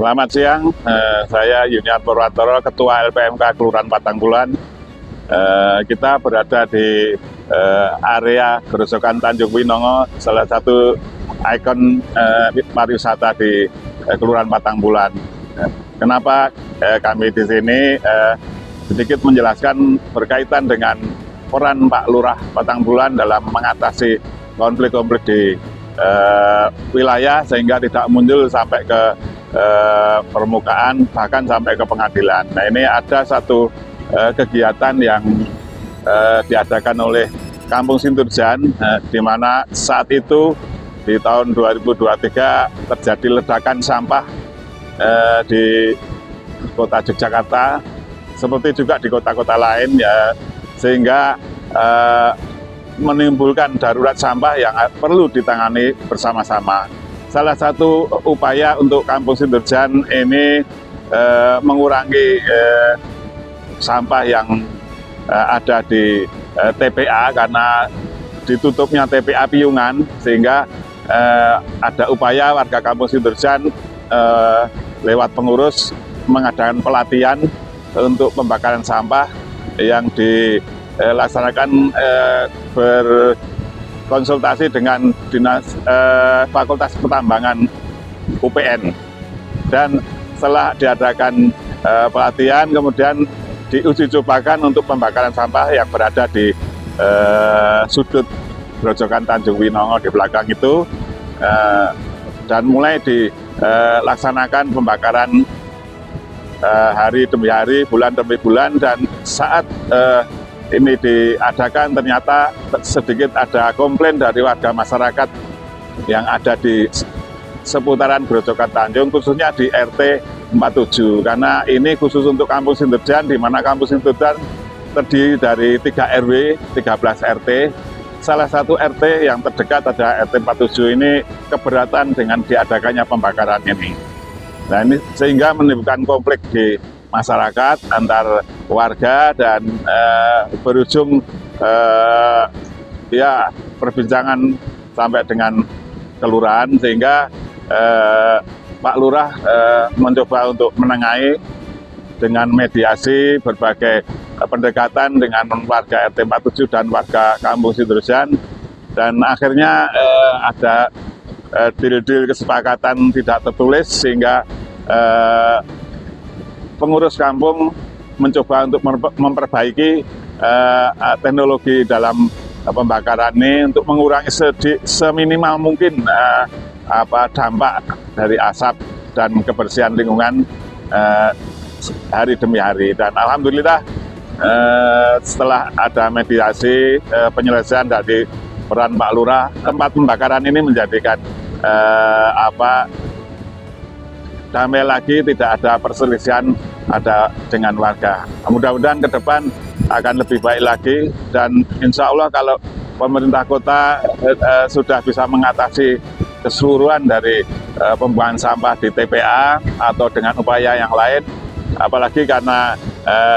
Selamat siang, saya Yuniar Purwantoro, Ketua LPMK Kelurahan Patangbulan. Kita berada di area Grojogan Tanjung Winongo, salah satu ikon pariwisata di Kelurahan Patangbulan. Kenapa kami di sini? Sedikit menjelaskan berkaitan dengan peran Pak Lurah Patangbulan dalam mengatasi konflik-konflik di wilayah sehingga tidak muncul sampai ke permukaan, bahkan sampai ke pengadilan. Nah, ini ada satu kegiatan yang diadakan oleh Kampung Sinturjan, di mana saat itu di tahun 2023 terjadi ledakan sampah di kota Yogyakarta, seperti juga di kota-kota lain, ya, sehingga menimbulkan darurat sampah yang perlu ditangani bersama-sama. Salah satu upaya untuk Kampung Sinturjan ini mengurangi sampah yang ada di TPA karena ditutupnya TPA Piungan, sehingga ada upaya warga Kampung Sinturjan lewat pengurus mengadakan pelatihan untuk pembakaran sampah yang dilaksanakan berkonsultasi dengan Dinas Fakultas Pertambangan UPN. Dan setelah diadakan pelatihan, kemudian diuji cobakan untuk pembakaran sampah yang berada di sudut Grojogan Tanjung Winongo di belakang itu, dan mulai dilaksanakan pembakaran hari demi hari, bulan demi bulan. Dan saat ini diadakan, ternyata sedikit ada komplain dari warga masyarakat yang ada di seputaran Grojogan Tanjung, khususnya di RT 47, karena ini khusus untuk Kampung Sinturjan, di mana Kampung Sinturjan terdiri dari 3 RW, 13 RT. Salah satu RT yang terdekat ada RT 47 ini keberatan dengan diadakannya pembakaran ini. Nah, ini sehingga menimbulkan konflik di masyarakat antar warga dan berujung ya perbincangan sampai dengan kelurahan, sehingga Pak Lurah mencoba untuk menengahi dengan mediasi berbagai pendekatan dengan warga RT 47 dan warga Kampung Sinturjan, dan akhirnya ada deal-deal kesepakatan tidak tertulis, sehingga pengurus kampung mencoba untuk memperbaiki teknologi dalam pembakaran ini untuk mengurangi seminimal mungkin dampak dari asap dan kebersihan lingkungan hari demi hari. Dan alhamdulillah setelah ada mediasi penyelesaian dari peran Pak Lurah, tempat pembakaran ini menjadikan damai lagi, tidak ada perselisihan dengan warga. Mudah-mudahan ke depan akan lebih baik lagi, dan insya Allah kalau pemerintah kota sudah bisa mengatasi keseluruhan dari pembuangan sampah di TPA atau dengan upaya yang lain, apalagi karena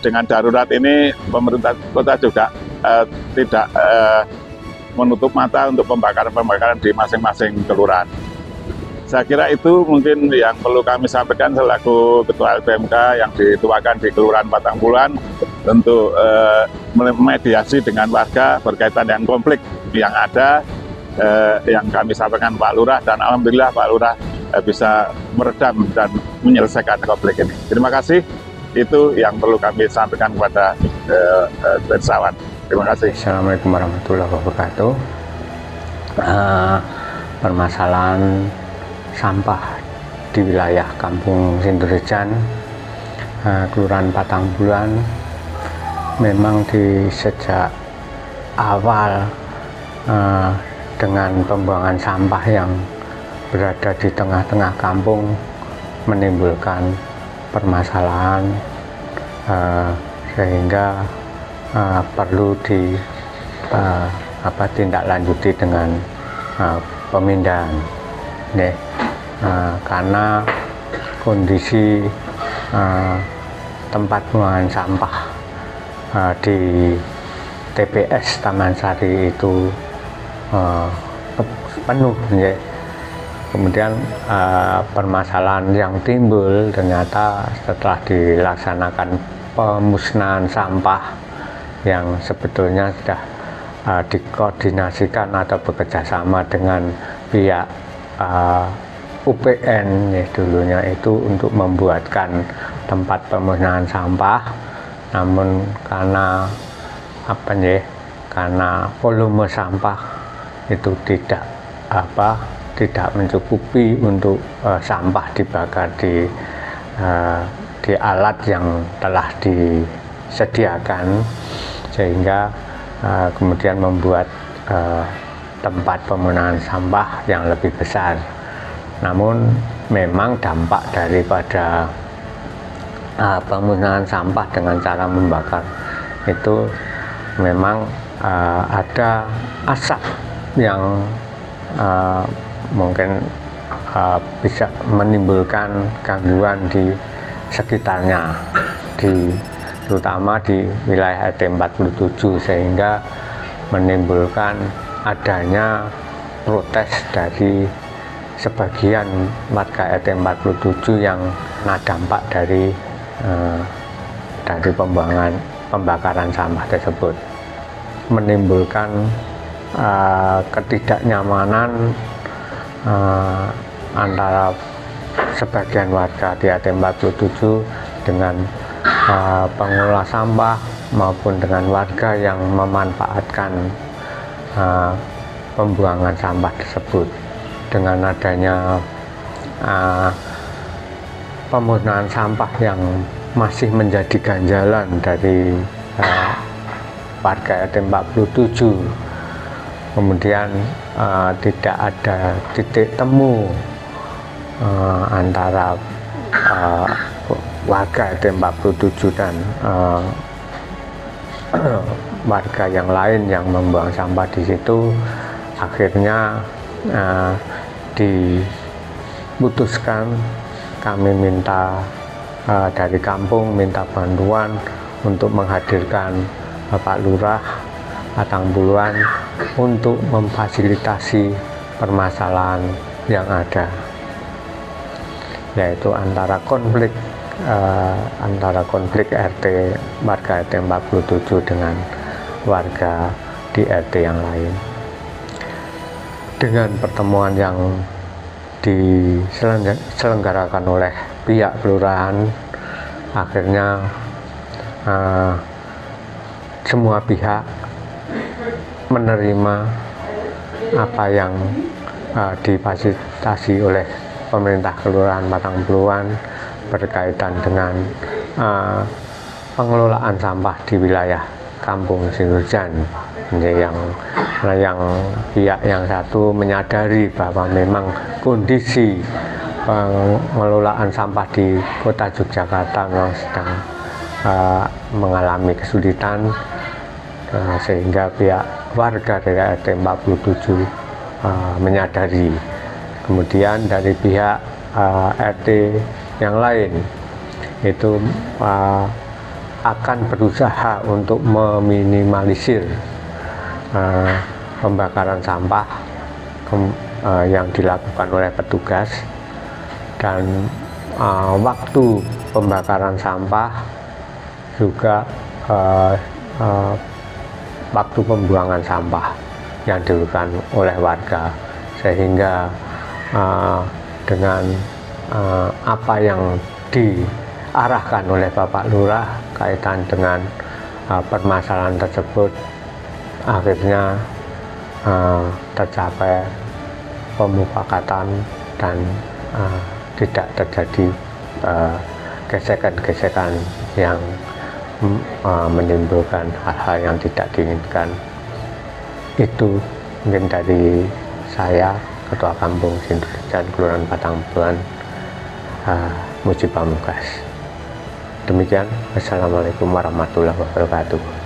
dengan darurat ini pemerintah kota juga tidak menutup mata untuk pembakaran-pembakaran di masing-masing kelurahan. Saya kira itu mungkin yang perlu kami sampaikan selaku Ketua LPMK yang dituakan di Kelurahan Patangbulan, untuk mediasi dengan warga berkaitan dengan konflik yang ada, yang kami sampaikan Pak Lurah, dan alhamdulillah Pak Lurah bisa meredam dan menyelesaikan konflik ini. Terima kasih, itu yang perlu kami sampaikan kepada bersawan. Terima kasih. Assalamualaikum warahmatullahi wabarakatuh. Permasalahan sampah di wilayah Kampung Sinturjan, Kelurahan Patangbulan, memang di sejak awal dengan pembuangan sampah yang berada di tengah-tengah kampung menimbulkan permasalahan, sehingga perlu ditindaklanjuti dengan pemindahan. Karena kondisi tempat pembuangan sampah di TPS Taman Sari itu penuh, kemudian permasalahan yang timbul ternyata setelah dilaksanakan pemusnahan sampah yang sebetulnya sudah dikoordinasikan atau bekerjasama dengan pihak UPN ya, dulunya itu untuk membuatkan tempat pemusnahan sampah, namun karena karena volume sampah itu tidak mencukupi untuk sampah dibakar di alat yang telah disediakan, sehingga kemudian membuat tempat pemusnahan sampah yang lebih besar. Namun memang dampak daripada pemusnahan sampah dengan cara membakar itu memang ada asap yang mungkin bisa menimbulkan gangguan di sekitarnya, terutama di wilayah RT 47, sehingga menimbulkan adanya protes dari sebagian warga RT 47 yang kena dampak dari pembakaran sampah tersebut, menimbulkan ketidaknyamanan antara sebagian warga di RT 47 dengan pengelola sampah maupun dengan warga yang memanfaatkan pembuangan sampah tersebut. Dengan adanya pemusnahan sampah yang masih menjadi ganjalan dari warga RT 47, kemudian tidak ada titik temu antara warga RT 47 dan warga yang lain yang membuang sampah di situ. Akhirnya diputuskan, kami minta dari kampung minta bantuan untuk menghadirkan Bapak Lurah Batang Puluhan untuk memfasilitasi permasalahan yang ada, yaitu antara konflik RT warga RT 47 dengan warga di RT yang lain. Dengan pertemuan yang diselenggarakan oleh pihak kelurahan, akhirnya semua pihak menerima apa yang difasilitasi oleh pemerintah Kelurahan Batang Puluhan berkaitan dengan pengelolaan sampah di wilayah Kampung Sinurjan. Yang pihak yang satu menyadari bahwa memang kondisi pengelolaan sampah di Kota Yogyakarta memang sedang mengalami kesulitan, sehingga pihak warga dari RT 47 menyadari. Kemudian dari pihak RT yang lain itu akan berusaha untuk meminimalisir pembakaran sampah yang dilakukan oleh petugas, dan waktu pembakaran sampah juga waktu pembuangan sampah yang dilakukan oleh warga, sehingga dengan apa yang diarahkan oleh Bapak Lurah kaitan dengan permasalahan tersebut, akhirnya tercapai pemufakatan dan tidak terjadi gesekan-gesekan yang menimbulkan hal-hal yang tidak diinginkan. Itu mungkin dari saya, Ketua Kampung Sinurjan Kelurahan Batang Puluhan, Muji Pamungkas. Demikian, wassalamualaikum warahmatullahi wabarakatuh.